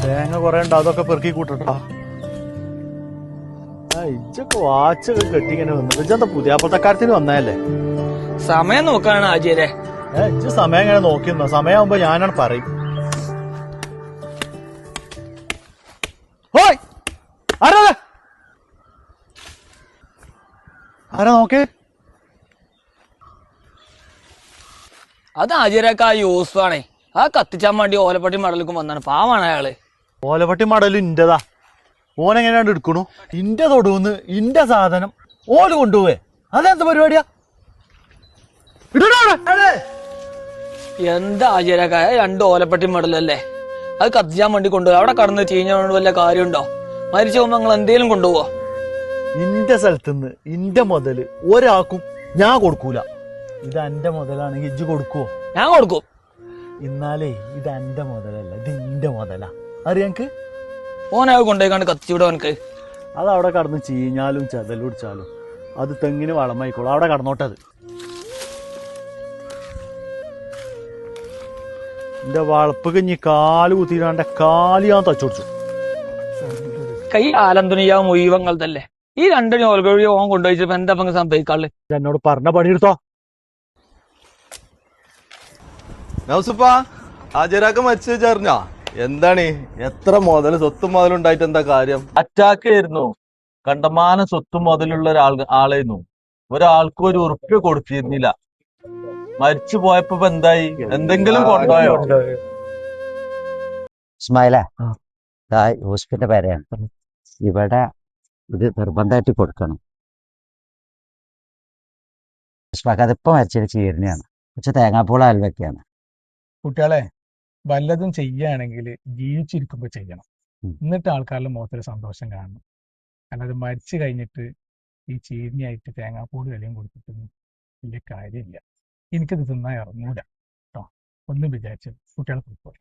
തേങ്ങ കൊറേ ഉണ്ട്, അതൊക്കെ പെറുക്കി കൂട്ടട്ടാ. ഇജ്ജൊക്കെ വാച്ചൊക്കെ കെട്ടി ഇങ്ങനെ വന്നത് ഇജ്ജെന്താ പുതിയാപ്പത്തക്കാരത്തിന് വന്നതല്ലേ? സമയം നോക്കാണ് ആചാര്യ. ഇജ്ജ് സമയം ഇങ്ങനെ നോക്കിയിരുന്നോ? സമയമാകുമ്പോ ഞാനാണ് പറയും. ആരാ നോക്കേ? അത് ആചാര്യക്ക് ആ യൂസ്ഫാണേ. ആ കത്തിച്ചാൻ വേണ്ടി ഓലപ്പട്ടി മടലിക്കും വന്നാണ്. പാവാണ് അയാള്. ഓലപ്പട്ടി മടലും ഇന്റെതാ. ഓനെങ്ങനെയാണ്ട് എടുക്കണു? ഇന്റെ തൊടുന്ന് ഇന്റെ സാധനം ഓല് കൊണ്ടുപോവേ. അതെന്ത് പരിപാടിയാ? എന്താ ആചാര്യക്ക, 2 ഓലപ്പട്ടി മടലല്ലേ? അത് കത്തിച്ചാൻ വേണ്ടി കൊണ്ടുപോയി. അവിടെ കടന്ന് ചീഞ്ഞോണ്ട് വല്ല കാര്യമുണ്ടോ? മരിച്ചു പോകുമ്പോ നിങ്ങൾ എന്തേലും കൊണ്ടുപോവോ? ഇന്റെ സ്ഥലത്തുനിന്ന് ഇന്റെ മുതല് ഒരാൾക്കും ഞാൻ കൊടുക്കൂല. ഇത് എന്റെ മുതലാണെങ്കിൽ ഇജ്ജ് കൊടുക്കുവോ? ഞാൻ കൊടുക്കും. എന്നാലേ ഇത് എന്റെ മുതലല്ല, ഇത് ഇന്റെ മുതലാ. അറിയാക്ക് ഓനത് കൊണ്ടുപോയിക്കാണ്ട് കത്തിച്ചൂടെ ഓനക്ക്? അത് അവിടെ കടന്ന് ചീഞ്ഞാലും ചെതലുടിച്ചാലും അത് തെങ്ങിന് വളമായിക്കോളും. അവിടെ കടന്നോട്ടത്. എന്റെ വളപ്പ് കഞ്ഞി കാല് കുത്തിയിടാണ്ട് കാല് ഞാൻ തച്ചുടിച്ചു. കൈ ആലന്തുനിയാ മുഴുവങ്ങൾ തന്നെ. ഈ 2 ഓലക്കൊഴി ഓൻ കൊണ്ടുപോയിച്ചപ്പോ എന്താ സംഭവിക്കാള്? എന്നോട് പറഞ്ഞ പണിയെടുത്തോ. ആചാരാക്ക മരിച്ചറിഞ്ഞ എന്താണ്? എത്ര മുതൽ സ്വത്തും മുതലുണ്ടായിട്ട് എന്താ കാര്യം? അറ്റാക്ക് ആയിരുന്നു. കണ്ടമാനം സ്വത്തും മുതലുള്ള ആളായിരുന്നു. ഒരാൾക്കും ഒരു ഉറുപ്പ്യ കൊടുത്തിരുന്നില്ല. മരിച്ചു പോയപ്പോ എന്തായി? എന്തെങ്കിലും കൊണ്ടുപോയോ? ഇസ്മായില, ഹോസ്പിറ്റലിന്റെ പേരാണ്. ഇവിടെ ഇത് നിർബന്ധമായിട്ട് കൊടുക്കണം. അതിപ്പോ മരിച്ചത് ചീരനെയാണ്. പക്ഷെ തേങ്ങാപ്പൂള അയൽവക്കാണ്. കുട്ടികളെ വല്ലതും ചെയ്യുകയാണെങ്കിൽ ജീവിച്ചിരിക്കുമ്പോൾ ചെയ്യണം. എന്നിട്ട് ആൾക്കാരുടെ മുഖത്തൊരു സന്തോഷം കാണണം. അല്ലാതെ മരിച്ചു കഴിഞ്ഞിട്ട് ഈ ചീരനിയായിട്ട് തേങ്ങാപ്പൂടി വിലയും കൊടുത്തിട്ടൊന്നും വലിയ കാര്യമില്ല. എനിക്കിത് തിന്നാൻ ഇറങ്ങൂല കേട്ടോ. ഒന്നും വിചാരിച്ചു കുട്ടികളെ പോയിക്കോട്ടെ.